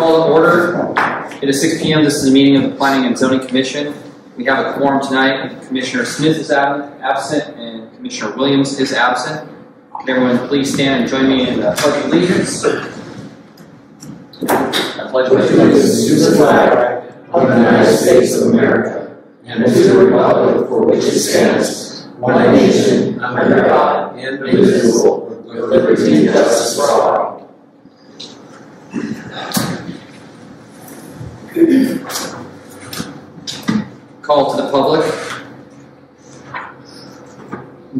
call to order. It is 6 p.m. This is a meeting of the Planning and Zoning Commission. We have a quorum tonight. Commissioner Smith is absent and Commissioner Williams is absent. Can everyone please stand and join me in the Pledge of Allegiance? I pledge allegiance to the flag of the United States of America and to the republic for which it stands, one nation, under God, indivisible, with liberty and justice for all. Call to the public.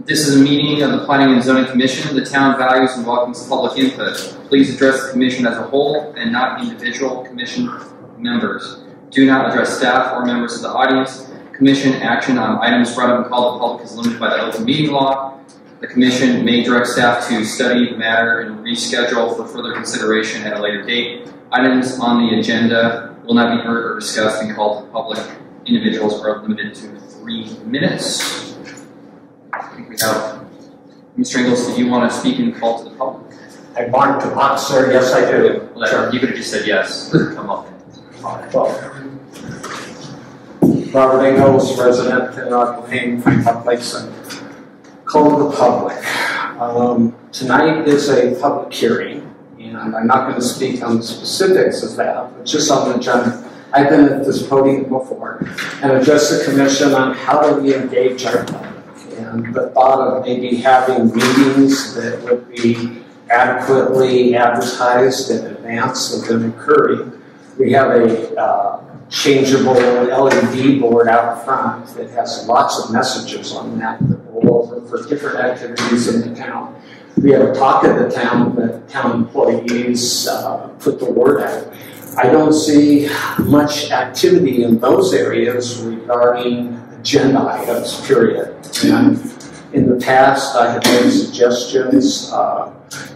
This is a meeting of the Planning and Zoning Commission. The town values and welcomes public input. Please address the commission as a whole and not individual commission members. Do not address staff or members of the audience. Commission action on items brought up and called to the public is limited by the open meeting law. The commission may direct staff to study the matter and reschedule for further consideration at a later date. Items on the agenda will not be heard or discussed and called to the public. Individuals are limited to 3 minutes. I think we have Mr. Ingles, do you want to speak and call to the public? I want to answer, yes I do. Well, sure. You could have just said yes. Come up. Well, Robert Ingles, resident in Pinetop-Lakeside. Call to the public. Tonight is a public hearing, and I'm not going to speak on the specifics of that, but just on the agenda. I've been at this podium before and addressed the commission on how do we engage our public, and the thought of maybe having meetings that would be adequately advertised in advance of them occurring. We have a changeable LED board out front that has lots of messages on that will go over for different activities in the town. We have a talk of the town that town employees put the word out. I don't see much activity in those areas regarding agenda items, period. And in the past, I have made suggestions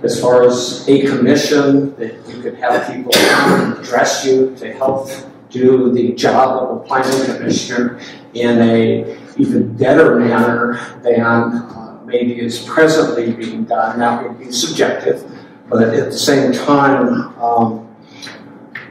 as far as a commission that you could have people come and address you to help do the job of a planning commissioner in a even better manner than maybe is presently being done. That would be subjective, but at the same time,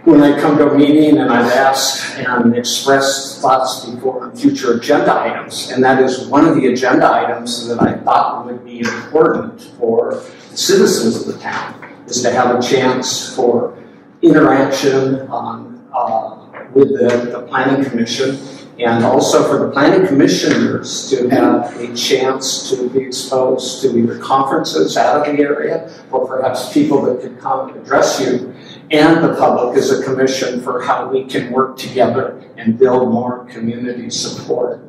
when I come to a meeting and I've asked and expressed thoughts before on future agenda items, and that is one of the agenda items that I thought would be important for the citizens of the town, is to have a chance for interaction on, with the Planning Commission, and also for the Planning Commissioners to have a chance to be exposed to either conferences out of the area, or perhaps people that could come and address you, and the public as a commission for how we can work together and build more community support.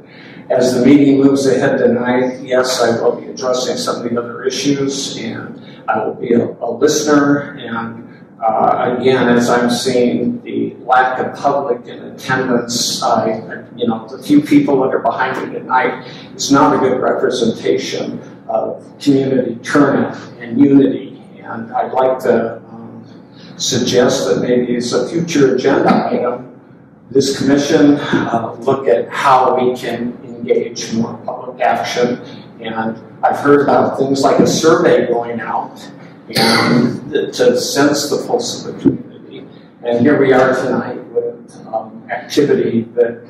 As the meeting moves ahead tonight, yes, I will be addressing some of the other issues, and I will be a listener. And again, as I'm seeing the lack of public in attendance, the few people that are behind me tonight, it's not a good representation of community turnout and unity. And I'd like to suggest that maybe as a future agenda item, this commission look at how we can engage more public action. And I've heard about things like a survey going out and to sense the pulse of the community. And here we are tonight with activity that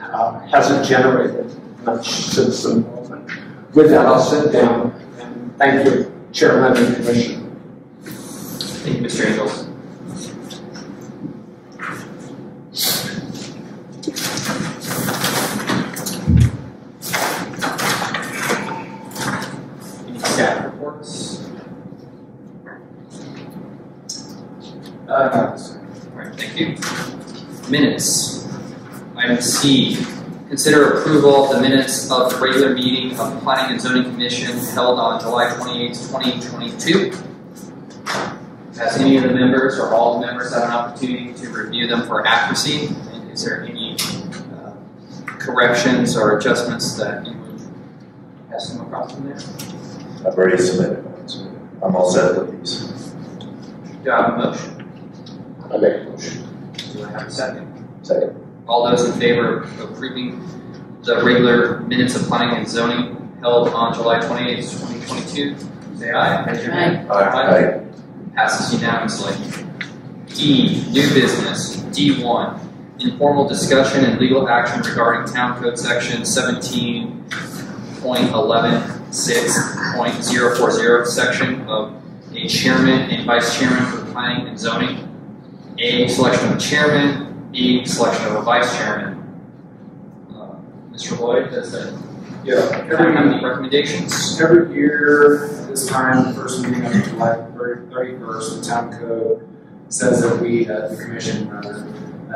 hasn't generated much citizen involvement. With that, I'll sit down and thank you, Chairman and Commission. Thank you, Mr. Ingles. Staff reports. All right, thank you. Minutes. Item C. Consider approval of the minutes of the regular meeting of the Planning and Zoning Commission held on July 28, 2022. Has any of the members or all the members had an opportunity to review them for accuracy? And is there any corrections or adjustments that anyone has come across from there? I've already submitted ones. I'm all set with these. Do I have a motion? I make a motion. Do I have a second? Second. All those in favor of approving the regular minutes of planning and zoning held on July 28, 2022, say aye. Raise your hand. Aye. Passes unanimously. D, new business. D1, informal discussion and legal action regarding Town Code Section 17.11.6.040, section of a chairman and vice chairman for planning and zoning. A, selection of a chairman. B, selection of a vice chairman. Mr. Lloyd, does the town have any recommendations? Every year, at this time, the first meeting of July 31st, the town code says that we, the commission, rather,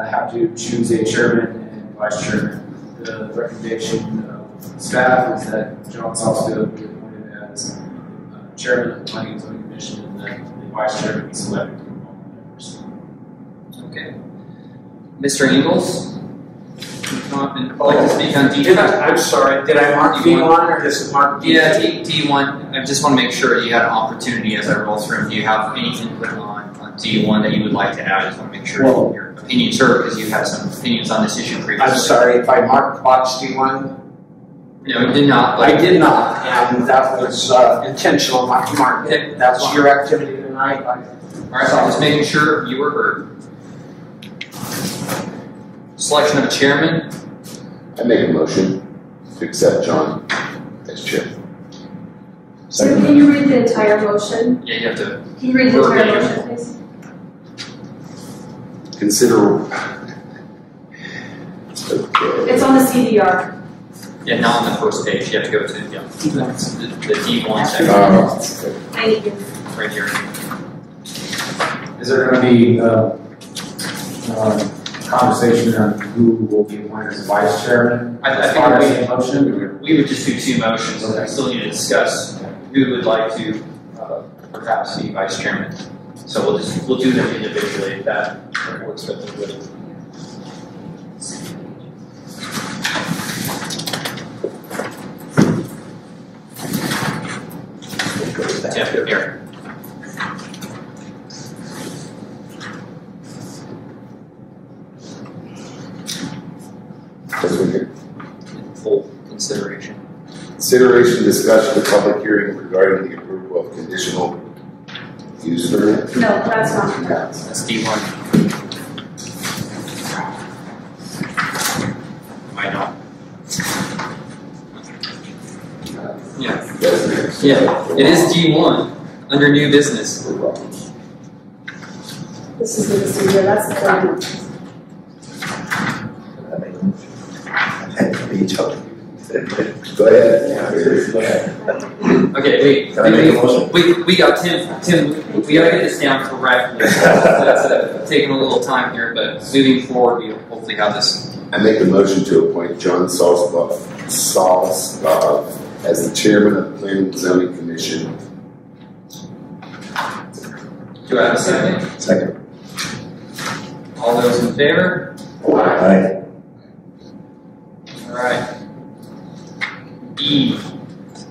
have to choose a chairman and vice chairman. The recommendation of staff is that John Salsfield be appointed as chairman of the Planning and Zoning Commission, and that the vice chairman be selected from all members. Okay. Mr. Ingles, would like to speak on D1. I'm sorry, did I mark D1 or just mark D1? Yeah, D1. I just want to make sure you had an opportunity as I roll through. Do you have any input on D1 that you would like to add? I just want to make sure your opinion's heard because you had some opinions on this issue previously. I'm sorry, if I marked box D1? No, you did not. I did not, and that was intentional, not marked. Okay. That's your activity tonight. All right, so I'm just making sure you were heard. Selection of a chairman. I make a motion to accept John as chair. So can you read the entire motion? Yeah, you have to. Can you read the entire motion, please? Consider. Okay. It's on the CDR. Yeah, not on the first page. You have to go to the D1 section. Thank you. Right here. Is there going to be conversation on who will be appointed as vice chairman? I think we would just do two motions. Okay. I still need to discuss who would like to perhaps be vice chairman. So we'll do them individually if that works with everybody. Yeah, here. Full consideration. Consideration, discussion, and public hearing regarding the approval of conditional use permit. No, that's not. That's D1. Might not. Yeah. Yeah, it is D1 under new business. This is the CDR, that's the third one. Go ahead. Okay, we got Tim, we gotta get this down correctly. That's taking a little time here, but moving forward, we'll hopefully have this. I make a motion to appoint John Salsbaugh as the chairman of the Planning and Zoning Commission. Do I have a second? Second. All those in favor? Aye. All right. E,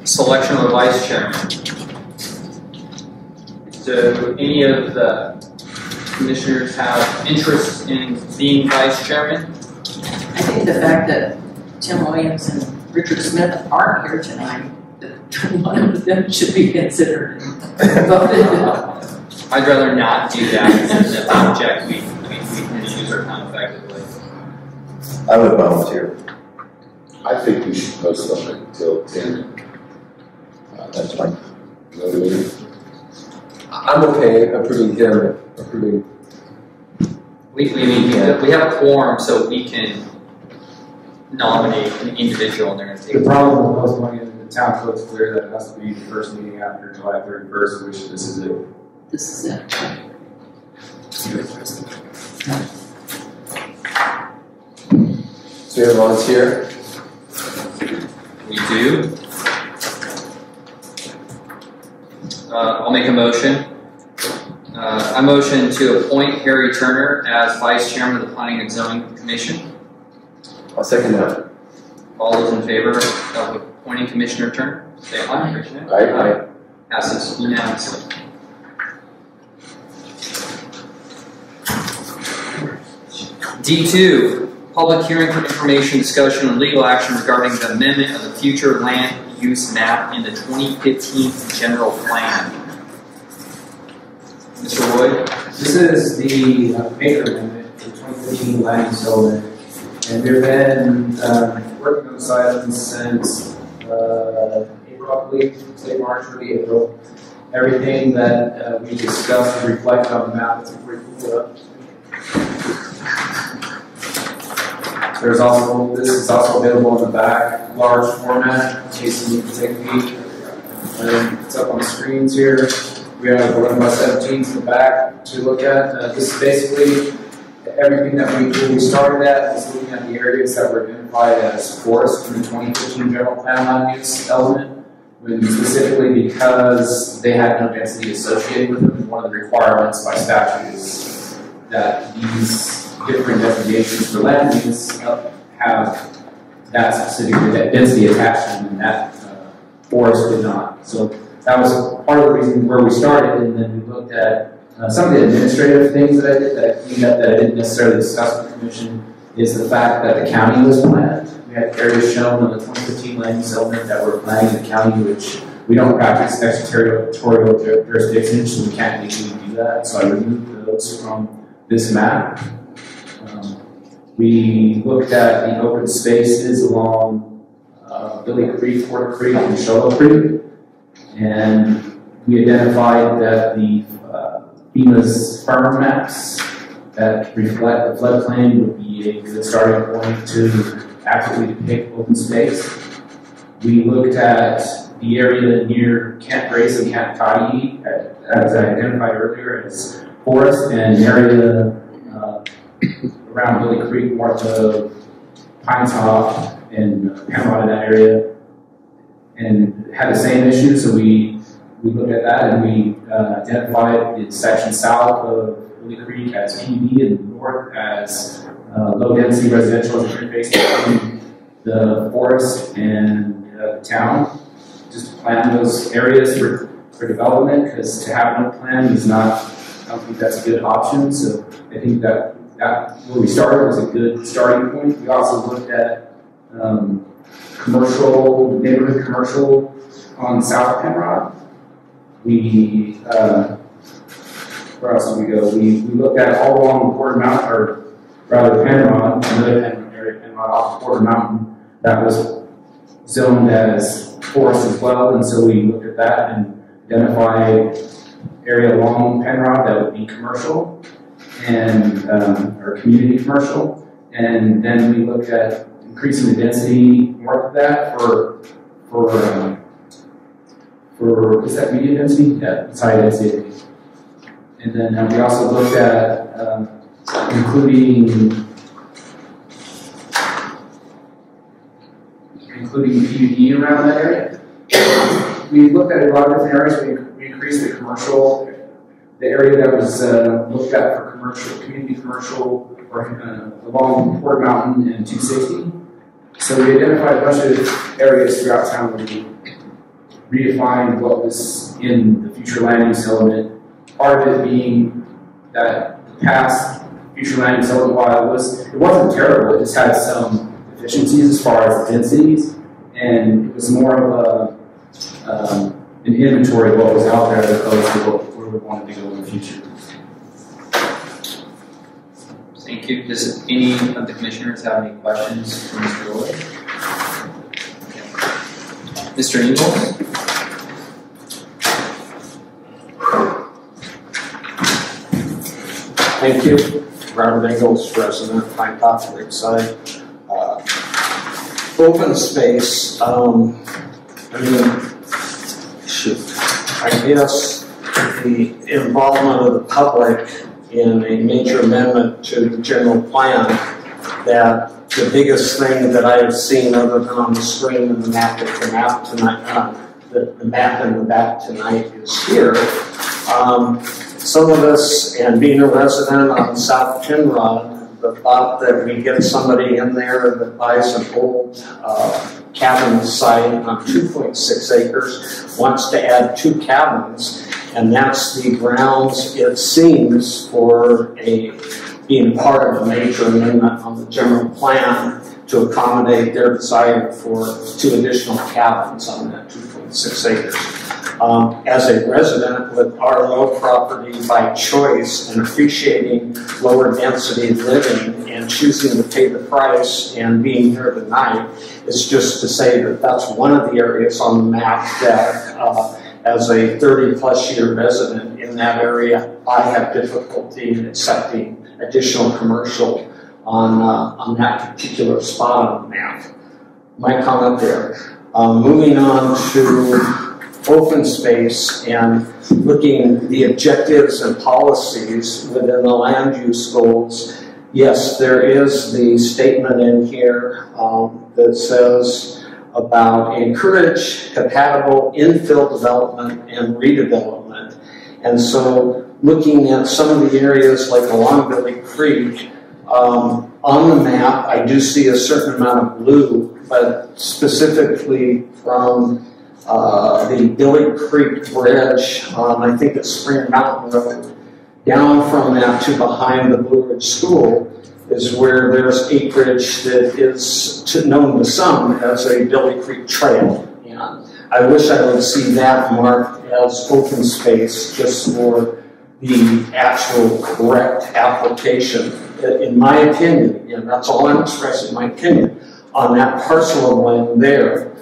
selection of a vice chairman. Do any of the commissioners have interest in being vice chairman? I think the fact that Tim Williams and Richard Smith aren't here tonight, that one of them should be considered and voted. I'd rather not do that. If they object, we can use our time effectively. I would volunteer. I think we should post something until 10. That's fine. I'm okay approving him, approving. We have a quorum, so we can nominate an individual, and they're going to take The problem with postponing it, the town code's clear that it has to be the first meeting after July 31st, which this is it. This is it. So you have a volunteer? We do. I'll make a motion. I motion to appoint Harry Turner as Vice Chairman of the Planning and Zoning Commission. I'll second that. All those in favor of appointing Commissioner Turner, say aye. Raise your hand. Aye. Passes unanimously. D2, public hearing for information, discussion, and legal action regarding the amendment of the future land use map in the 2015 general plan. Mr. Lloyd? This is the acre limit for 2015 land use element. And we've been working on this item since April, I believe, late March, early April. Everything that we discussed is reflected on the map that's put up. This is also available in the back, large format, in case you need to take a peek. It's up on the screens here. We have 11 by 17s in the back to look at. This is basically everything that when we started at is looking at the areas that were identified as forest in the 2015 general plan land use element, specifically because they had no density associated with them. One of the requirements by statute is that these different designations for land use have that specific density attached to them, and that forest did not. So that was part of the reason where we started, and then we looked at some of the administrative things that I did that I didn't necessarily discuss with the commission is the fact that the county was planned. We had areas shown on the 2015 land use element that were planned in the county, which we don't practice extraterritorial jurisdiction, so we can't legally do that. So I removed those from this map. We looked at the open spaces along Billy Creek, Fort Creek, and Shoal Creek, and we identified that the FEMA's farm maps that reflect the floodplain would be a good starting point to accurately depict open space. We looked at the area near Camp Grace and Camp Toddy, as I identified earlier, as forest, and an area around Billy Creek, north of Pinetop and Pinetop in that area, and had the same issue. So we looked at that, and we identified the section south of Billy Creek as PB and the north as low density residential interface between the forest and the town. Just to plan those areas for development, because to have no plan is not, I don't think that's a good option. So I think that where we started was a good starting point. We also looked at neighborhood commercial on South Penrod. We, where else did we go? We looked at all along Porter Mountain, or rather Penrod, another Penrod area, Penrod off Porter Mountain, that was zoned as forest as well. And so we looked at that and identified area along Penrod that would be commercial, and or community commercial, and then we looked at increasing the density north of that for is that medium density? Yeah, it's high density. And then we also looked at including PUD around that area. We looked at a lot of different areas. We increased the commercial. The area that was looked at for commercial, community commercial, or along Port Mountain and 260. So we identified a bunch of areas throughout town where we redefined what was in the future land use element. Part of it being that the past future land use element, while it wasn't terrible, it just had some deficiencies as far as the densities, and it was more of an inventory of what was out there as opposed to where we wanted to go in the future. Thank you. Does any of the commissioners have any questions for Mr. Lloyd? Mr. Ingalls? Thank you. Robert Ingalls, resident of Pinetop-Lakeside. Open space, I guess the involvement of the public in a major amendment to the general plan, that the biggest thing that I have seen other than on the screen and the map tonight, the map in the back tonight is here. Some of us, and being a resident on South Penrod, the thought that we get somebody in there that buys an old cabin site on 2.6 acres, wants to add 2 cabins, and that's the grounds, it seems, for being part of a major amendment on the general plan to accommodate their desire for 2 additional cabins on that 2.6 acres. As a resident with our low property by choice and appreciating lower density living and choosing to pay the price and being here tonight, it's just to say that that's one of the areas on the map that as a 30-plus year resident in that area, I have difficulty in accepting additional commercial on that particular spot on the map. My comment there. Moving on to open space and looking at the objectives and policies within the land use goals. Yes, there is the statement in here that says about encourage compatible infill development and redevelopment. And so looking at some of the areas like along Billy Creek, on the map I do see a certain amount of blue, but specifically from the Billy Creek Bridge, I think it's Spring Mountain Road, down from that to behind the Blue Ridge School is where there's acreage that is known to some as a Billy Creek Trail. And I wish I would see that marked as open space just for the actual correct application. In my opinion, and that's all I'm expressing my opinion, on that parcel of land there.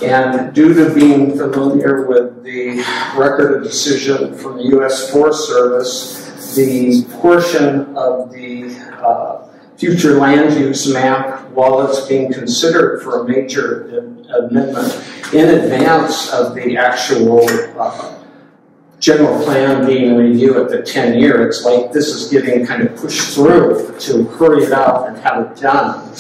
And due to being familiar with the record of decision from the U.S. Forest Service, the portion of the future land use map, while it's being considered for a major amendment in advance of the actual general plan being reviewed at the 10-year, it's like this is getting kind of pushed through to hurry it out and have it done.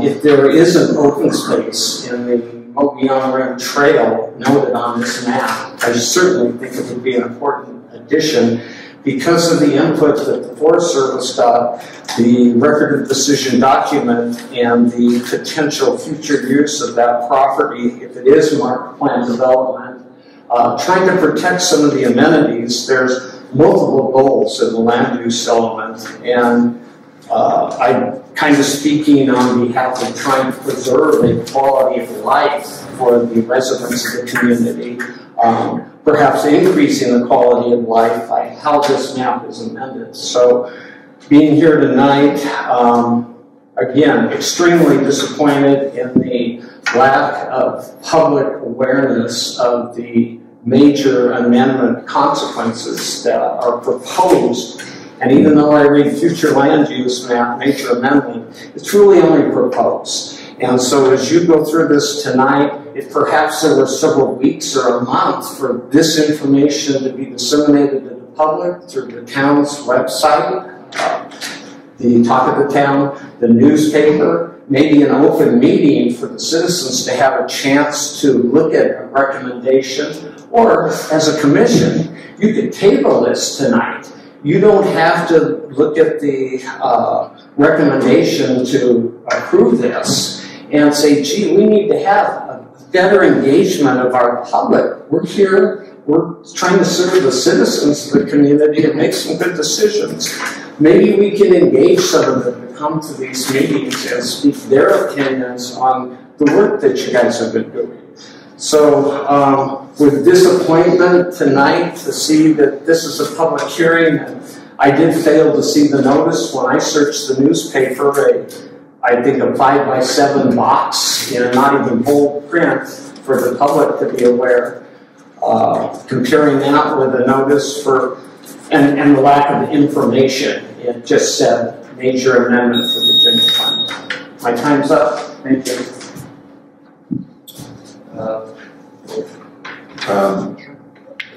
If there is an open space in the Mogollon Rim Trail noted on this map, I certainly think it would be an important addition because of the input that the Forest Service got, the record of decision document, and the potential future use of that property if it is marked plan development. Trying to protect some of the amenities, there's multiple goals in the land use element, and I'm kind of speaking on behalf of trying to preserve a quality of life for the residents of the community, perhaps increasing the quality of life by how this map is amended. So being here tonight, again, extremely disappointed in the lack of public awareness of the major amendment consequences that are proposed. And even though I read future land use map, major amendment, it's really only proposed. And so as you go through this tonight, if perhaps there were several weeks or a month for this information to be disseminated to the public through the town's website, the Talk of the Town, the newspaper, maybe an open meeting for the citizens to have a chance to look at a recommendation, or as a commission, you could table this tonight. You don't have to look at the recommendation to approve this and say, gee, we need to have a better engagement of our public. We're here, we're trying to serve the citizens of the community and make some good decisions. Maybe we can engage some of them to come to these meetings and speak their opinions on the work that you guys have been doing. So with disappointment tonight to see that this is a public hearing, and I did fail to see the notice when I searched the newspaper, I think a 5x7 box, not even bold print for the public to be aware. Comparing that with a notice for, and the lack of information, it just said major amendment for the general fund. My time's up. Thank you.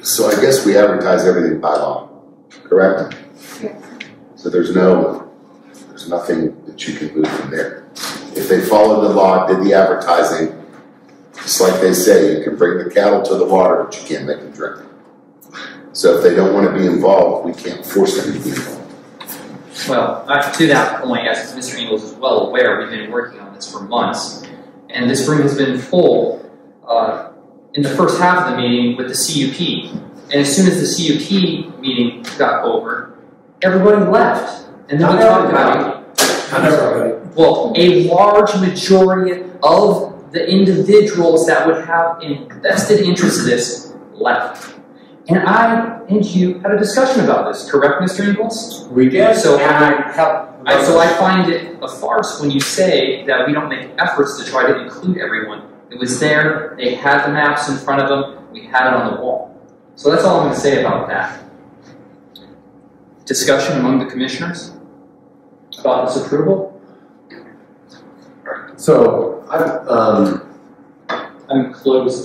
So I guess we advertise everything by law, correct? Yes. So there's nothing that you can move from there. If they followed the law, did the advertising, just like they say, you can bring the cattle to the water, but you can't make them drink. So if they don't want to be involved, we can't force them to be involved. Well, to that point, as Mr. Ingalls is well aware, we've been working on this for months, and this room has been full in the first half of the meeting with the CUP. And as soon as the CUP meeting got over, everybody left. And then we talked about it. Not everybody. well, a large majority of the individuals that would have invested interest in this left. And I and you had a discussion about this, correct, Mr. Ingalls? We did. So I find it a farce when you say that we don't make efforts to try to include everyone. It was there, they had the maps in front of them, we had it on the wall. So that's all I'm going to say about that. Discussion among the commissioners about this approval? So, I'm closed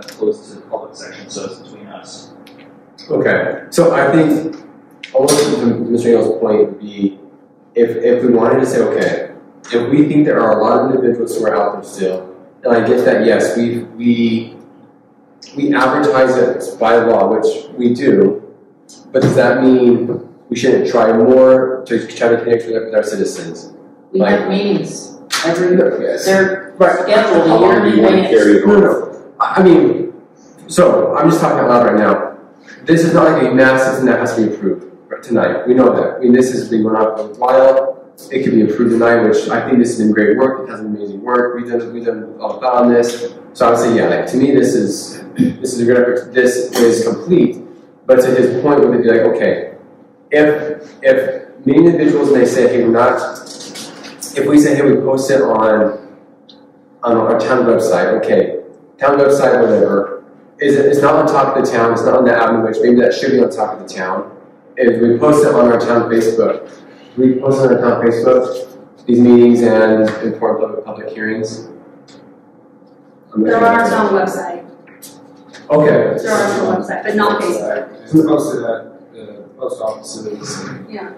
closed to the public section, so it's between us. okay. So I think almost to Mr. Engel's point would be if we wanted to say, okay, if we think there are a lot of individuals who are out there still, and I get that, yes, we advertise it by law, which we do, but does that mean we shouldn't try more to try to connect with our citizens? We have meetings every, Yes. they're Right. scheduled How a long year do in you want to advance. carry it on? No. I mean, so I'm just talking out loud right now. This is not like a massive thing that has to be approved tonight. We know that. I mean, this has been going on for a while. It could be approved tonight, which I think this has been great work. It has been amazing work. We've done all about on this. So I would say, yeah, like to me, this is a good effort. This is complete. But to his point, would be like, okay, if many individuals may say, hey, we're not. If we say, hey, we post it on our town website, okay, town website, whatever, it's not on top of the town, it's not on the avenue, which maybe that should be on top of the town. If we post it on our town Facebook, we post it on our town Facebook, these meetings and important public hearings. They're on our town website. Okay. They're on our town website, but not Facebook. It's posted at the post offices. Yeah.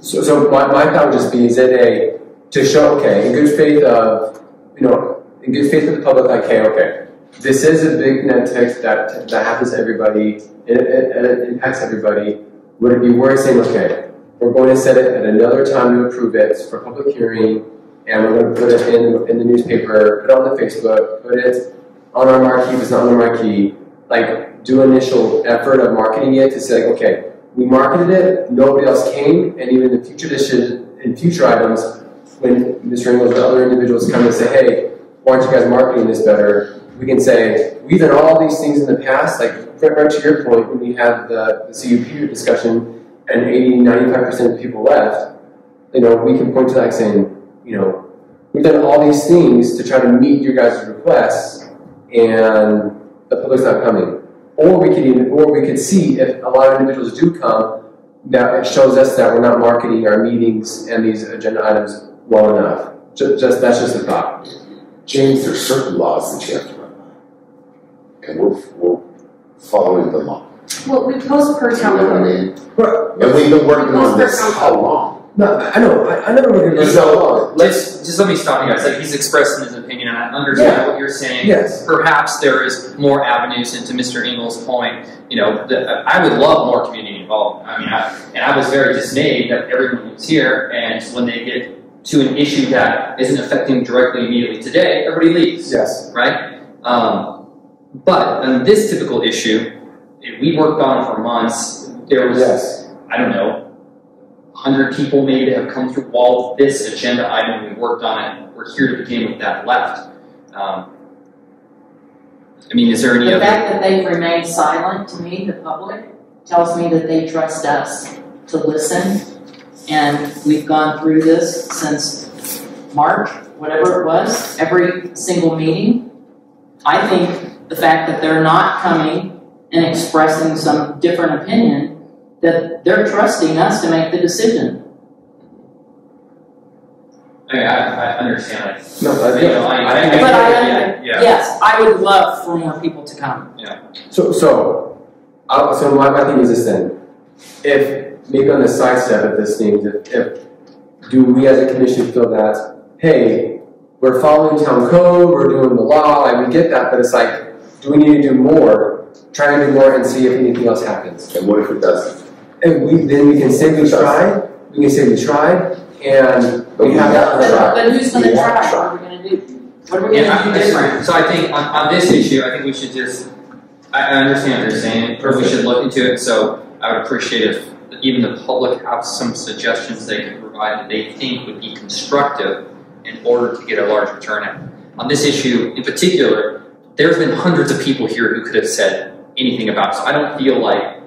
So my thought would just be, is it to show, okay, in good faith of, in good faith with the public, like, hey, okay, this is a big net text that happens to everybody, it impacts everybody. Would it be worth saying, okay, we're going to set it at another time to approve it for public hearing, and we're going to put it in the newspaper, put it on the Facebook, put it on our marquee if it's not on the marquee, like do initial effort of marketing it to say, like, okay, we marketed it, nobody else came, and even in future items, when Mr. Ingalls and other individuals come and say, hey, why aren't you guys marketing this better? We can say, we've done all these things in the past, like right to your point, when we had the CUP discussion and 80–95% of people left, we can point to that saying, we've done all these things to try to meet your guys' requests, and the public's not coming. Or we could see if a lot of individuals do come, that it shows us that we're not marketing our meetings and these agenda items well enough. That's just a thought. James, there's certain laws that you have to run by, and we're following the law. Well, we post per You town know what I code. mean? And we've been working on this how long? No, I know. I never worked on So, Just let me stop you guys. Like, he's expressing his opinion, and I understand what you're saying. Yes. Perhaps there is more avenues, and to Mr. Ingalls' point, I would love more community involvement. I mean, I was very dismayed that everyone was here, and when they get to an issue that isn't affecting directly immediately today, everybody leaves. Yes. Right? But on this typical issue, we worked on it for months. There was, I don't know, 100 people maybe that have come through all of this agenda item. We worked on it. We're here to begin with that left. Is there any The other? fact that they've remained silent to me, the public, tells me that they trust us to listen. And we've gone through this since March, whatever it was, every single meeting. I think the fact that they're not coming and expressing some different opinion, that they're trusting us to make the decision. I understand. Yes, I would love for more people to come. Yeah. So my thing is this then. If, maybe on the sidestep of this thing, if do we as a commission feel that, hey, we're following town code, we're doing the law, like we get that, but it's like, do we need to do more? Try to do more and see if anything else happens. And what if it doesn't? And then we can say we tried, and we have that. But who's going to try? What are we going to do? What are we going to do different? So I think on this issue, I think we should just, I understand what you're saying, but we should look into it. So I would appreciate if even the public have some suggestions they could provide. provide that they think would be constructive in order to get a larger turnout. On this issue in particular, there's been hundreds of people here who could have said anything about it. So I don't feel like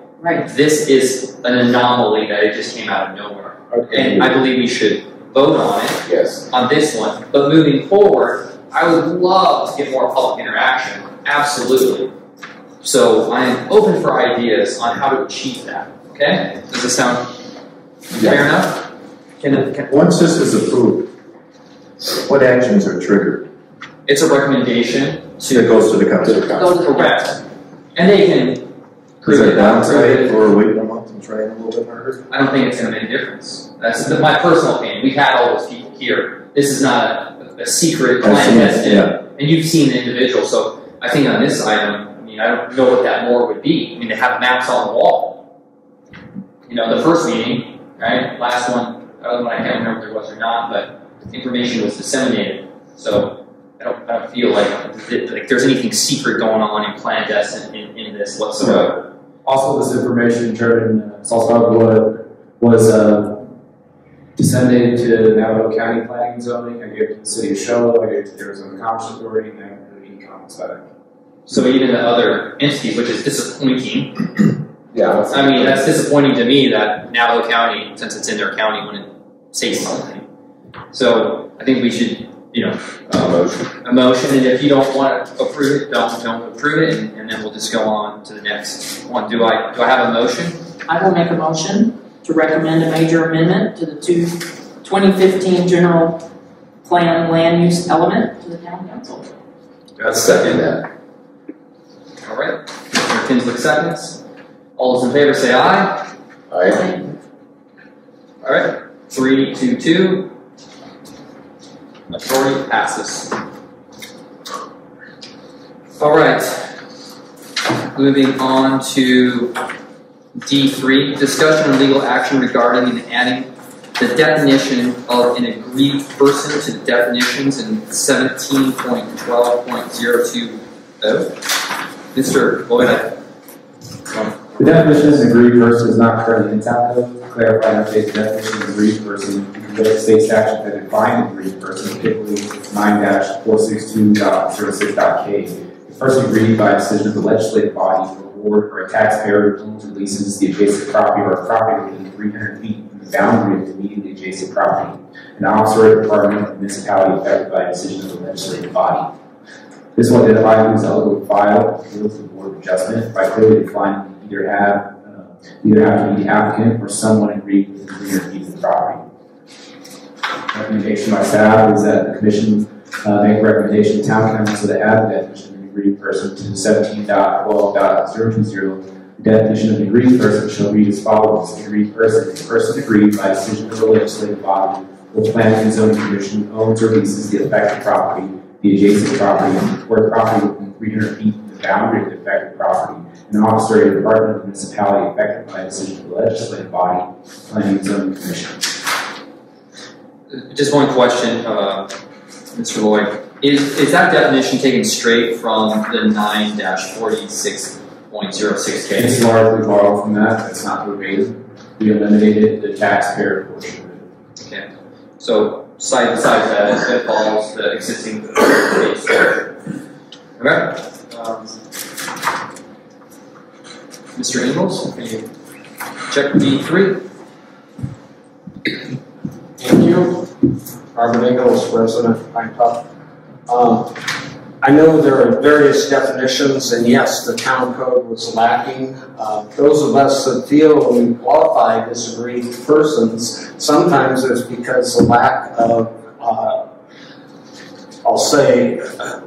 this is an anomaly that it just came out of nowhere. Okay. And I believe we should vote on it. Yes. On this one. But moving forward, I would love to get more public interaction. Absolutely. So I am open for ideas on how to achieve that. Okay? Does this sound fair enough? Once this is approved, what actions are triggered? It's a recommendation It goes to the council. Go to the correct. And they can Is prove there it, a not prove downside it. for waiting a month and trying a little bit harder? I don't think it's going to make a difference. That's my personal opinion. We've had all those people here. This is not a secret clandestine, and you've seen the individual. So I think on this item, I mean, I don't know what that more would be. I mean, they have maps on the wall. You know, the first meeting, right? Last one, I can't remember if there was or not, but information was disseminated. So I don't feel like there's anything secret going on and clandestine in this whatsoever. Also, this information, Jordan, was disseminated to Navajo County Planning and Zoning. I gave it to the City of Show. I gave it to the Arizona Commerce Authority, and I haven't heard any comments back. So even the other entities, which is disappointing. Yeah. I mean, that's disappointing to me that Navajo County, since it's in their county, wouldn't say something. So I think we should, you know, a motion, and if you don't want to approve it, don't approve it, and then we'll just go on to the next one. Do I have a motion? I will make a motion to recommend a major amendment to the 2015 general plan land use element to the town council. I'll second that. All right. Mr. Kinslick seconds. All those in favor say aye. Aye. All right. 3, 2, 2. Majority passes. All right. Moving on to D3, discussion and legal action regarding and adding the definition of an aggrieved person to the definitions in 17.12.020. Mr. Lloyd, The definition of an aggrieved person is not currently in town code. Clarify and update the definition of an aggrieved person with state statute that define an aggrieved person, particularly 9-462.06.k. The person aggrieved by a decision of the legislative body to award or a taxpayer who owns or leases the adjacent property or a property within 300 feet from the boundary of the immediately adjacent property. An officer or department of municipality affected by a decision of the legislative body. This will identify who is eligible to file appeals to the Board of Adjustment by clearly defining either have to be the applicant or someone aggrieved within 300 feet of the property. Recommendation by staff is that the commission make a recommendation to town council to add the definition of an aggrieved person to 17.12.020. The definition of an aggrieved person shall read as follows: an aggrieved person is a person aggrieved by a decision of the legislative body or the planning and zoning commission owns or leases the affected property, the adjacent property, or the property within 300 feet from the boundary of the affected property. An officer or a department of the municipality affected by a decision of the legislative body, planning and zoning commission. just one question, Mr. Lloyd. Is that definition taken straight from the 9-46.06K? It's largely borrowed from that. It's not verbatim. We eliminated the taxpayer portion of it. Okay. So, besides that, it follows the existing case. Okay. Mr. Ingalls, can you check D3? Thank you. Robert Ingalls, resident of Pinetop. I know there are various definitions, and yes, the town code was lacking. Those of us that feel we qualify as aggrieved persons, sometimes it's because the lack of, I'll say,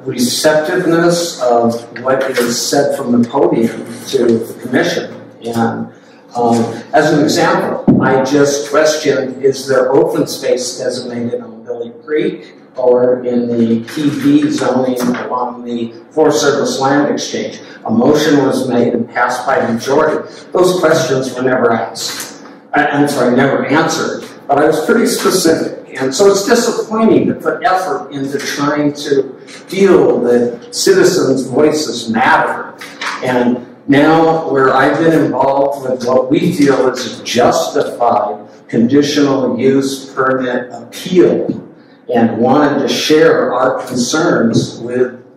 receptiveness of what is said from the podium to the commission. And as an example, I just questioned, is there open space designated on Billy Creek or in the TB zoning along the Forest Service land exchange? A motion was made and passed by majority. Those questions were never asked. I'm sorry, never answered, but I was pretty specific. And so it's disappointing to put effort into trying to feel that citizens' voices matter. And now, where I've been involved with what we feel is a justified conditional use permit appeal and wanted to share our concerns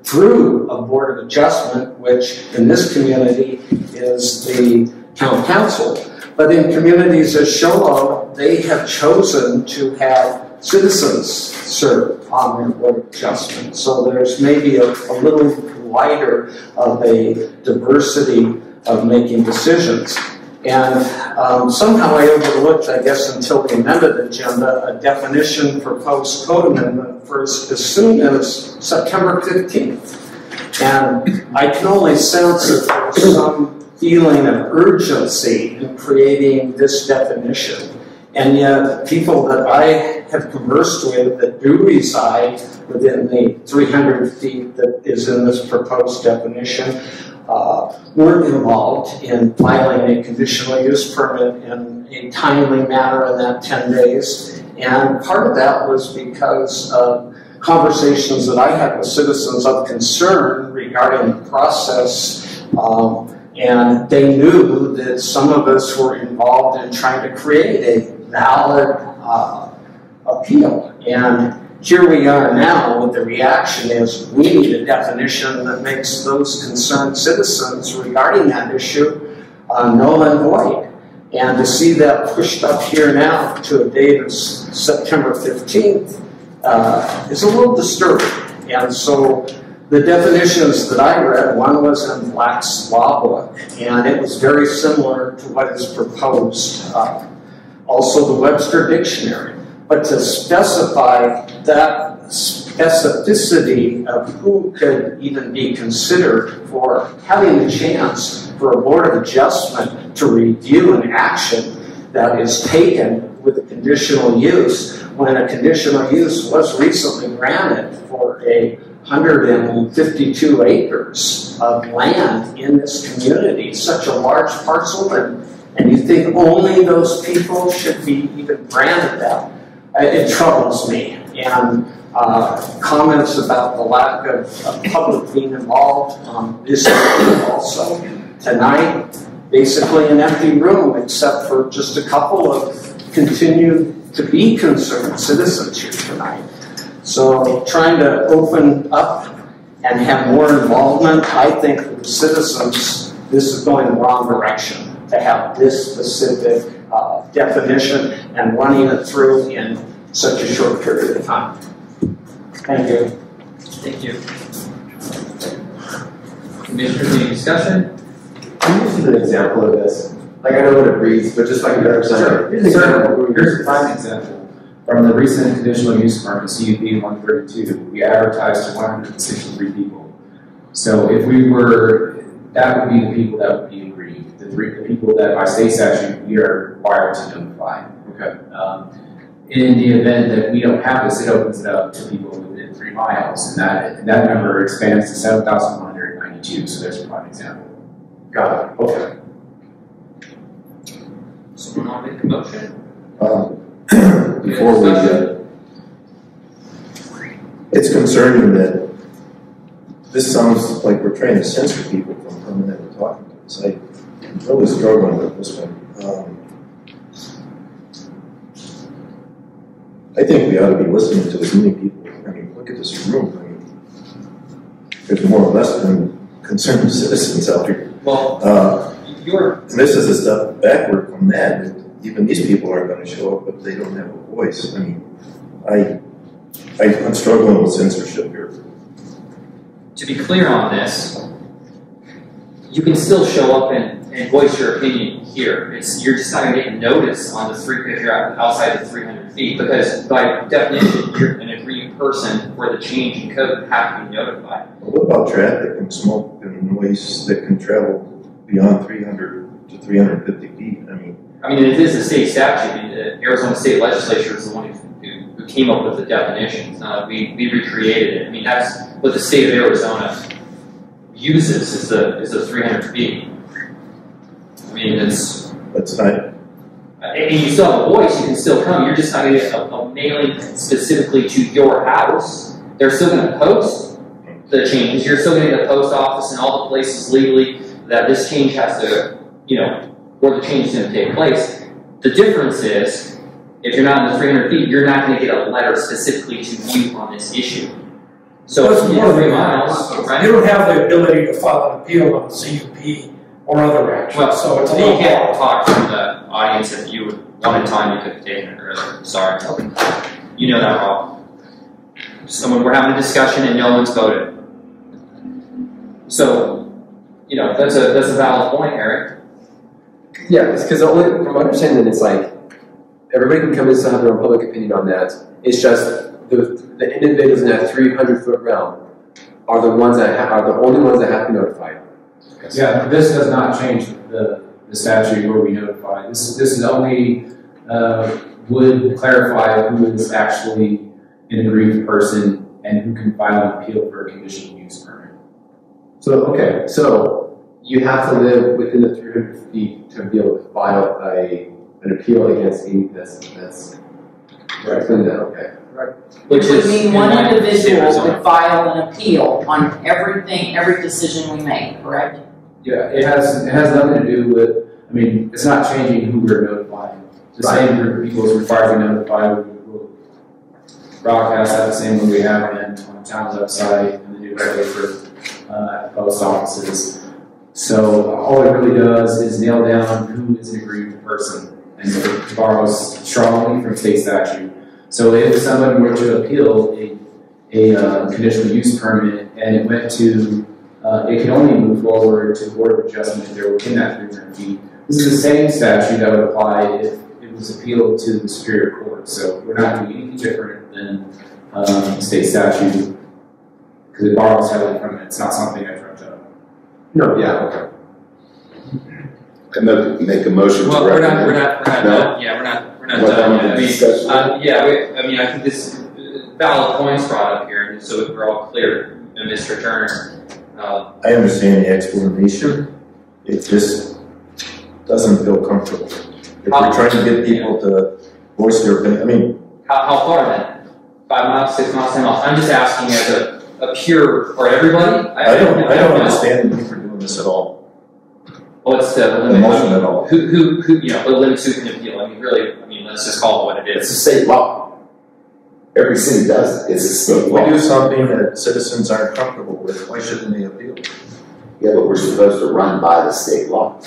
through a board of adjustment, which in this community is the town council. But in communities as Sholo, they have chosen to have citizens serve on their board of adjustment. So there's maybe a little wider of a diversity of making decisions. And somehow I overlooked, I guess until the amended agenda, a definition for proposed code amendment for as soon as September 15th. And I can only sense that there's some feeling of urgency in creating this definition. And yet people that I have conversed with that do reside within the 300 feet that is in this proposed definition weren't involved in filing a conditional use permit in a timely manner in that 10 days. And part of that was because of conversations that I had with citizens of concern regarding the process, and they knew that some of us were involved in trying to create a valid appeal. And here we are now with the reaction is we need a definition that makes those concerned citizens regarding that issue null and void. And to see that pushed up here now to a date of September 15th is a little disturbing. And so the definitions that I read, one was in Black's Law Book, and it was very similar to what is proposed. Also the Webster Dictionary. But to specify that specificity of who could even be considered for having the chance for a board of adjustment to review an action that is taken with a conditional use, when a conditional use was recently granted for 152 acres of land in this community, such a large parcel, and you think only those people should be even granted that. It troubles me. And comments about the lack of public being involved on this also. Tonight, basically an empty room except for just a couple of continue to be concerned citizens here tonight. So trying to open up and have more involvement, I think for the citizens, this is going the wrong direction to have this specific definition and running it through in such a short period of time. Thank you. Thank you. Commissioners, any discussion? Can you use an example of this? Like I know what it reads, but just like you understand. Here's a prime example. From the recent conditional use permit, CUP 132, we advertised to 163 people. So if we were, that would be the people that would be aggrieved. The people that by state statute we are required to notify. Okay. In the event that we don't have this, it opens it up to people within 3 miles, and that number expands to 7,192. So there's a prime example. Got it. Okay. Someone want to make a motion? Before we it's concerning that this sounds like we're trying to censor people from coming in and talking to us. I'm really struggling with this one. I think we ought to be listening to as many people. I mean, look at this room. I mean, there's more or less than concerned citizens out here. Well, and this is a step backward from that. Even these people aren't going to show up if they don't have a voice. I mean, I'm struggling with censorship here. to be clear on this, you can still show up and voice your opinion here. You're just not going to get notice on the if you're outside the 300 feet, because by definition, you're an aggrieved person where the change in code have to be notified. What about traffic and smoke and noise that can travel beyond 300 to 350 feet? I mean, it is a state statute. The Arizona State Legislature is the one who came up with the definitions. We recreated it. I mean, that's what the state of Arizona uses is the 300 feet. I mean, that's not. And you still have a voice. You can still come. You're just not going to get a mailing specifically to your house. They're still going to post the change. You're still going to get the post office and all the places legally that this change has to, where the change is going to take place. The difference is If you're not in the 300 feet, you're not going to get a letter specifically to you on this issue. So That's if you more get 3 than miles, that. right? You don't have the ability to file an appeal on a CUP or other action, Well, so it's a you little can't hard. talk from the audience. If you wanted time, you could have taken it earlier. Sorry. You know that, Rob. Someone, we're having a discussion and no one's voted. So, you know, that's a valid point, Eric. Yeah, it's because from my understanding, it's like everybody can come in and have their own public opinion on that. It's just the individuals in that 300-foot realm are the ones that are the only ones that have to be notified. Yeah, this does not change the statute where we notify. This is only would clarify who is actually an aggrieved person and who can file an appeal for a conditional use permit. So, okay, so you have to live within the 300 feet to be able to file an appeal against any that's right. Okay. Which would mean one in line with the state individual Arizona. could file an appeal on every decision we make, correct? Yeah, it has nothing to do with, I mean, it's not changing who we're notifying. The same group of people is required to be notified. We'll broadcast that the same way we have on the town's website and the newspaper at the post offices. So all it really does is nail down who is an aggrieved person, and it borrows strongly from state statute. So if somebody were to appeal a conditional use permit and it went to, it can only move forward to Board of Adjustment if they're within that 300 feet. This is the same statute that would apply if it was appealed to the Superior Court. So we're not doing anything different than state statute because it borrows heavily from it. It's not something I dreamt up. No, yeah, okay. I make a motion Well, to we're recommend. not done. Yeah, we're not We're done done yet. with discussion. I think this valid points brought up here, and so we're all clear. And Mr. Turner, I understand the explanation. It just doesn't feel comfortable. If we're trying to get people to voice their opinion, I mean, how far then? 5 miles, 6 miles, 10 miles? I'm just asking as a pure for everybody. I don't know. understand the need for doing this at all. What's the limit? Emotion at all. Who, you know, what limits who can appeal? I mean, really, let's just call it what it It's a is. state law. Every city does it. It's a state If law. we do something that citizens aren't comfortable with, why shouldn't they appeal? Yeah, but we're supposed to run by the state law.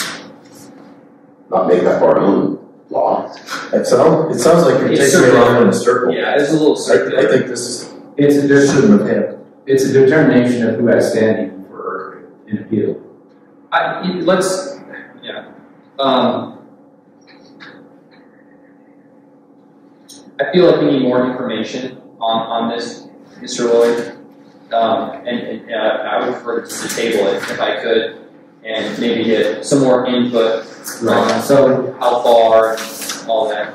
Not make up our own law. It sounds like you're It's taking it circular. around in a circle. Yeah, it's a little I circular. think this It's shouldn't have happened. It's a determination of who has standing for an appeal. I feel like we need more information on this, Mr. Lloyd. And I would prefer to table it if I could, and maybe get some more input on So how far, and all that.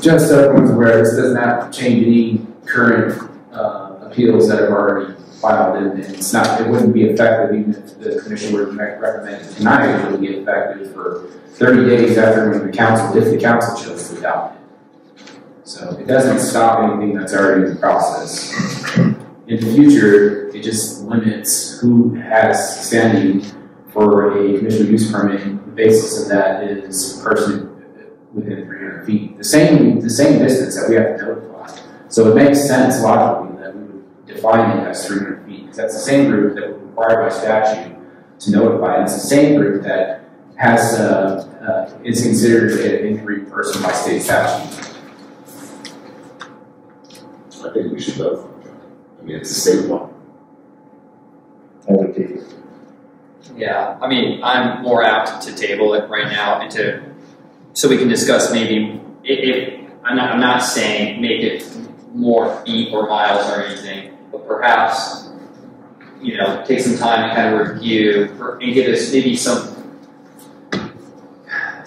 just so everyone's aware, this does not change any current appeals that have already filed, and it's not, it wouldn't be effective even if the commission were to recommend it tonight. It would be effective for 30 days after when the council, if the council chose to adopt it. So it doesn't stop anything that's already in process. In the future, it just limits who has standing for a conditional use permit. The basis of that is a person within 300 feet. The same distance that we have to notify. So it makes sense logically that we would define it as 300 feet, because that's the same group that we're required by statute to notify. And it's the same group that has is considered an injury person by state statute. I think we should vote. I mean, it's a state law. I would take it. Yeah, I mean, I'm more apt to table it right now and so we can discuss maybe if I'm not saying make it more feet or miles or anything, but perhaps, take some time to kind of review and give us maybe some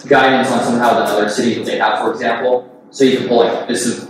guidance on somehow the other cities that they have, for example. So you can pull like, this is,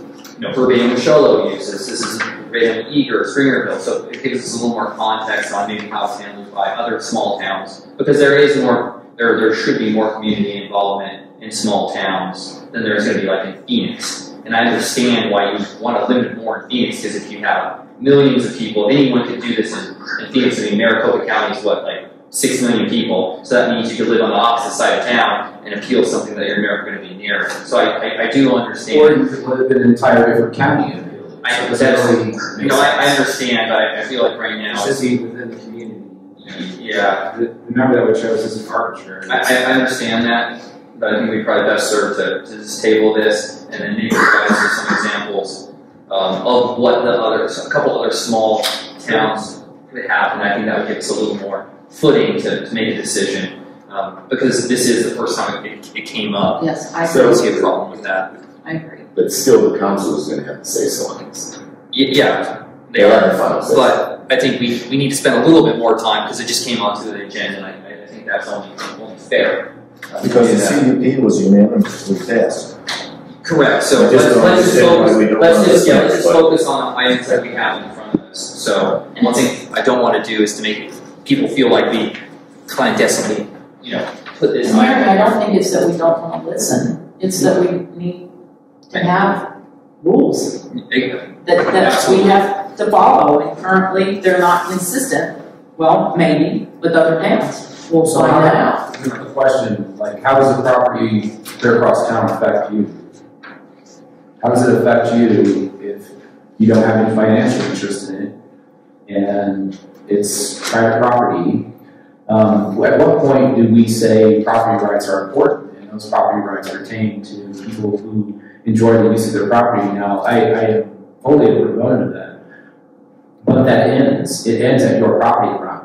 verbatim what Sholo uses, this is verbatim Eager, Stringerville, so it gives us a little more context on maybe how it's handled by other small towns. Because there should be more community involvement in small towns than there's going to be like in Phoenix. And I understand why you want to limit it more in Phoenix, because if you have millions of people, anyone could do this in Phoenix. I mean, Maricopa County is what, like 6 million people. So that means you could live on the opposite side of town and appeal something that you're never going to be near. So I do understand. Or you could live in an entire different county and appeal it. I understand, but I feel like right now. It should be within the community. Yeah. Remember that what shows isn't arbitrary. I understand that, but I think we probably best serve to just table this and then maybe provide some examples of what a couple other small towns could have, and I think that would give us a little more footing to make a decision, because this is the first time it came up. Yes, I So I don't see a problem with that. I agree. But still, the council is going to have to say so on this. Yeah, they They are are, the final say. but I think we need to spend a little bit more time because it just came onto the agenda, and I think that's only fair. Because the CUP was unanimously passed. Correct, so I just don't let's just understand why focus, we don't let's want just, this yeah, let's just much, but- focus on the items that we have in front of us. So, one thing I don't want to do is to make people feel like we clandestinely, put this Mary, I item. don't think it's that we don't want to listen. It's that we need to have rules that we have to follow, and currently they're not consistent. Well, maybe with other towns. We'll So find that out. the question, like, how does the property clear across town affect you? How does it affect you if you don't have any financial interest in it and it's private property? At what point do we say property rights are important and those property rights pertain to people who enjoy the use of their property? Now, I am fully a proponent of that, but that ends. It ends at your property line.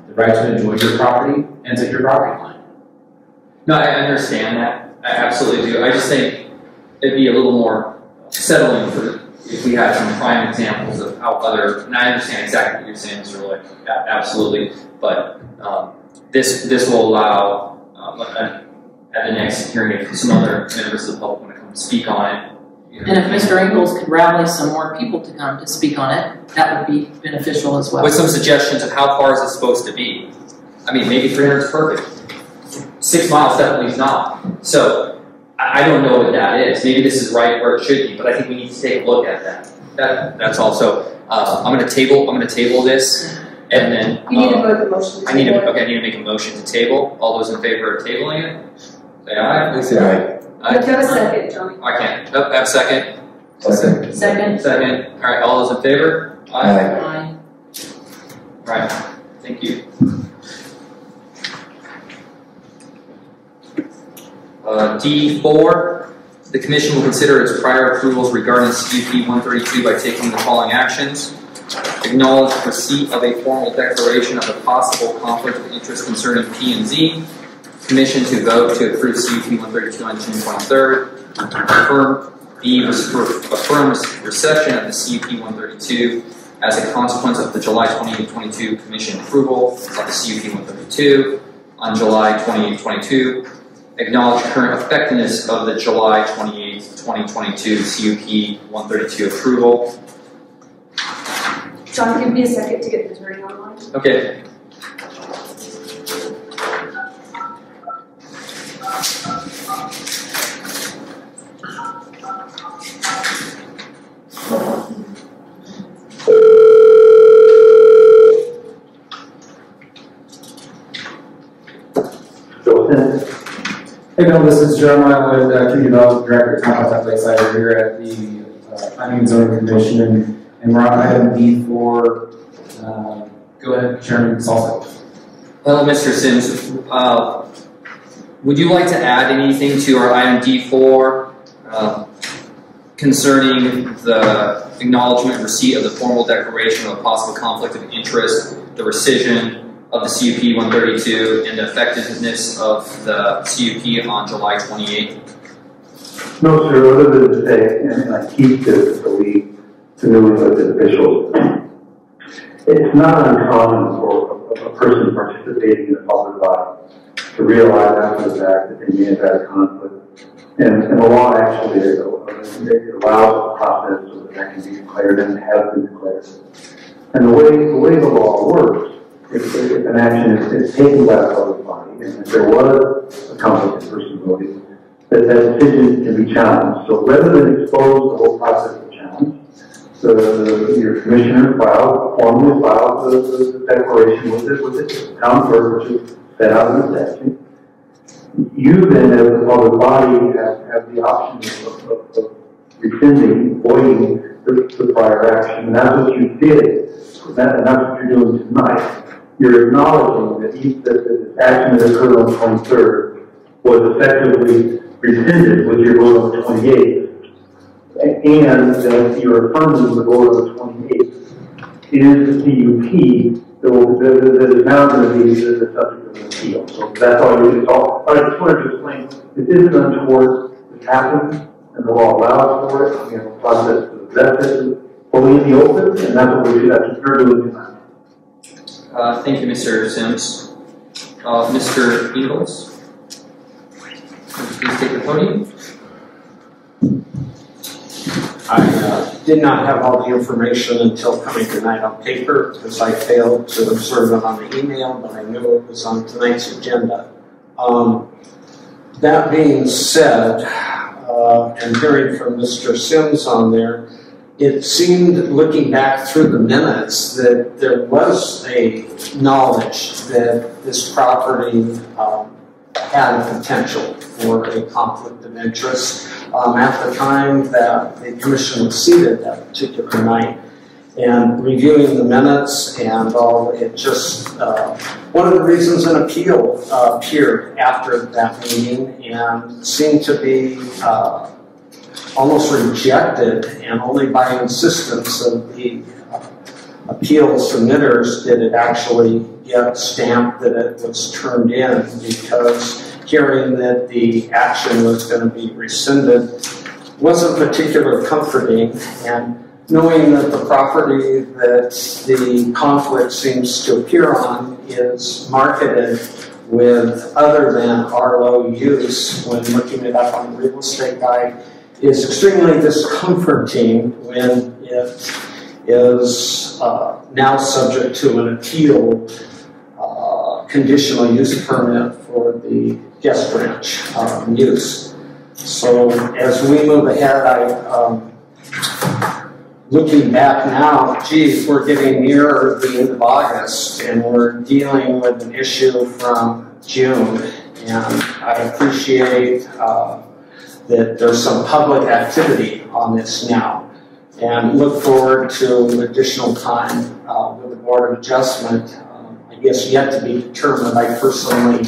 The right to enjoy your property ends at your property line. No, I understand that, I absolutely do. I just think it'd be a little more settling if we had some prime examples of how and I understand exactly what you're saying, Mr. Lick, absolutely, but this will allow, at the next hearing, if some other members of the public want to come speak on it. And if Mr. Ingles could rally some more people to come to speak on it, that would be beneficial as well. With some suggestions of how far is it supposed to be. I mean, maybe 300 is perfect. 6 miles definitely is not. So, I don't know what that is. Maybe this is right where it should be, but I think we need to take a look at that. That's also, I'm going to table this, and then. You need to vote the motion to I need table to make a motion to table. All those in favor of tabling it? Say aye. I say aye. You have to have a second, Johnny. I can't. Nope, have a second. Second. Second. All right, all those in favor? Aye. Aye. All right, thank you. D4, the commission will consider its prior approvals regarding CUP 132 by taking the following actions. Acknowledge receipt of a formal declaration of a possible conflict of interest concerning P&Z. Commission to vote to approve CUP 132 on June 23rd. Affirm reception of the CUP 132 as a consequence of the July 2022 Commission approval of the CUP 132 on July 2022. Acknowledge current effectiveness of the July 28, 2022 CUP 132 approval. John, give me a second to get the turning online. Okay. Hey Bill, this is Jeremiah Wood, Community Development Director at Pinetop-Lakeside. We're here at the Planning and Zoning Commission, and we're on item D4. Go ahead, Chairman Salsa. Well, Mr. Sims, would you like to add anything to our item D4 concerning the acknowledgement and receipt of the formal declaration of a possible conflict of interest, the rescission of the CUP 132, and the effectiveness of the CUP on July 28th? No, sir, other than to say, and I keep this so we to New England officials, it's not uncommon for a person participating in a public body to realize after the fact that they may have had a conflict. And the law actually it allows a process so that that can be declared and has been declared. And the way the law works, if an action is taken by a public body, and if there was a conflict of personality, that decision can be challenged. So rather than expose the whole process of challenge, your commissioner formally filed the declaration with the town clerk, which is set out in the statute. You then, as the public body, have the option of rescinding, voiding the prior action, and that's what you did, and that's what you're doing tonight. You're acknowledging that the action that occurred on the 23rd was effectively rescinded with your vote on the 28th, and that you're affirming the vote on the 28th is the CUP that is now going to be the subject of an appeal. So that's all you do. I just wanted to explain, this isn't untoward, it happens, and the law allows for it. We have a process to address it fully in the open, and that's what we do. That's what you're doing tonight. Thank you, Mr. Sims. Mr. Ingalls, please take the podium. I did not have all the information until coming tonight on paper because I failed to observe it on the email, but I knew it was on tonight's agenda. That being said, and hearing from Mr. Sims on there, it seemed, looking back through the minutes, that there was a knowledge that this property had a potential for a conflict of interest at the time that the commission was seated that particular night. And reviewing the minutes and all, it just, one of the reasons an appeal appeared after that meeting and seemed to be almost rejected, and only by insistence of the appeal submitters did it actually get stamped that it was turned in, because hearing that the action was going to be rescinded wasn't particularly comforting, and knowing that the property that the conflict seems to appear on is marketed with other than RLO use when looking it up on the real estate guide is extremely discomforting when it is now subject to an appeal conditional use permit for the guest branch use. So as we move ahead, looking back now, geez, we're getting nearer the end of August and we're dealing with an issue from June, and I appreciate that there's some public activity on this now, and look forward to additional time with the Board of Adjustment. I guess yet to be determined. I personally,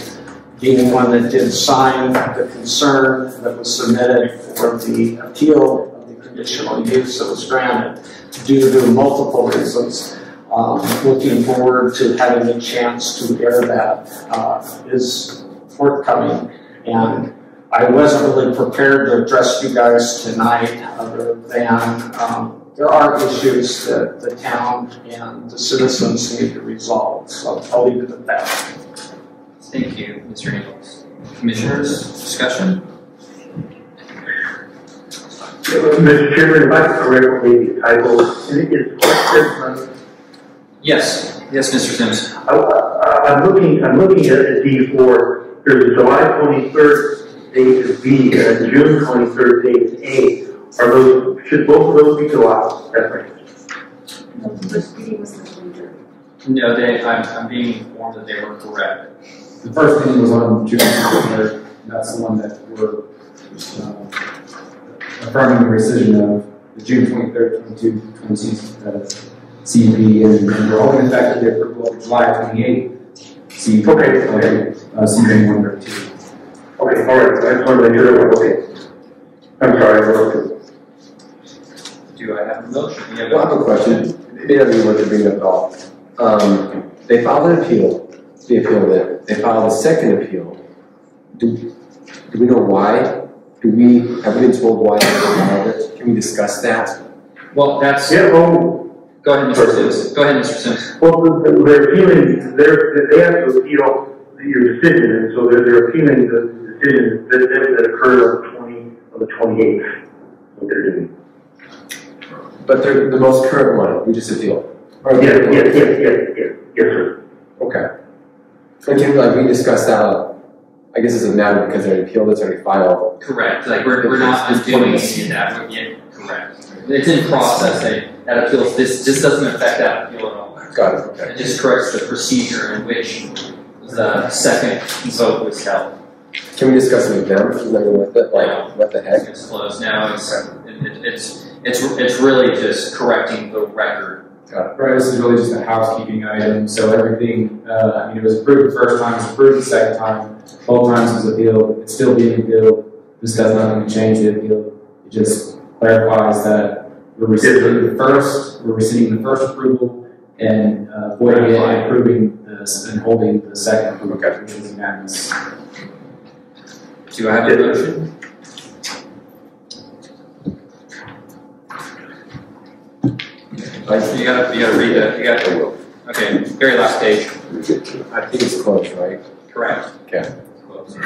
being one that did sign the concern that was submitted for the appeal of the conditional use that was granted due to multiple reasons, looking forward to having a chance to air that is forthcoming. And I wasn't really prepared to address you guys tonight, other than there are issues that the town and the citizens need to resolve. So I'll leave it at that. Thank you, Mr. Ingalls. Commissioners, discussion? Mr. Chairman, if I could correct the title, is Yes, yes, Mr. Sims. I'm looking at D4. There's a July 23rd date is B and a June 23rd date is A. Should both of those be July? That's right. No, the first meeting was the 23rd. No, I'm being informed that they were correct. The first meeting was on June 23rd. That's the one that we're affirming the rescission of the June 23rd, 2022 CUP, and we're holding effective the approval of July 28th CUP. Okay. CUP 132. Okay, all right. I just wanted to make sure. Okay. I'm sorry. Do I have a motion? I have a question. Maybe I don't even want to bring it up at all. They filed an appeal. They appealed it. They filed a second appeal. Do we know why? Have we been told why they filed it? Can we discuss that? Well, that's. Yeah. Oh, go ahead, Mr. Sims. Go ahead, Mr. Sims. Well, they're appealing. They have to appeal your decision, and so they're appealing the decision that occurred on the 28th. What they're doing. But they're the most current one. We just appealed. Yes, sir. Okay. And can we discuss that I guess it's now because their appeal that's already filed. Correct. Like we're not undoing any of that. Yeah, correct. It's in process. That appeals. This doesn't affect that appeal at all. Got it. Okay. It just corrects the procedure in which the second vote was held. Can we discuss it with them? With it? Like, what the heck? It's closed now. It's really just correcting the record. Right, this is really just a housekeeping item. So everything, it was approved the first time, it was approved the second time, both times it was appealed. It's still being appealed. This does nothing to change the appeal. It just clarifies that we're receiving the first approval and voiding it and approving this and holding the second approval, which is unanimous. Do I have a motion? You gotta read that. Okay, very last page. I think it's closed, right? Correct. Okay. Closed.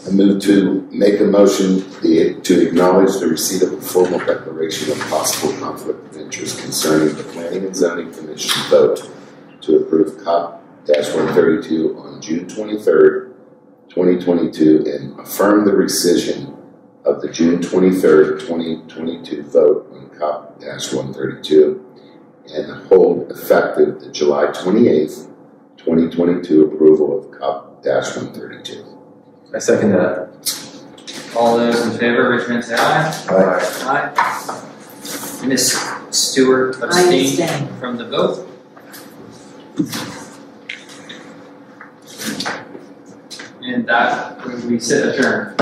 I move to make a motion to acknowledge the receipt of a formal declaration of possible conflict of interest concerning the Planning and Zoning Commission vote to approve COP-132 on June 23rd, 2022, and affirm the rescission of the June 23rd, 2022 vote on COP-132 and hold effective the July 28th, 2022 approval of COP-132. I second that. All those in favor, raise your hand, say aye. Aye. Aye. Ms. Stewart abstained from the vote. And that we sit adjourned.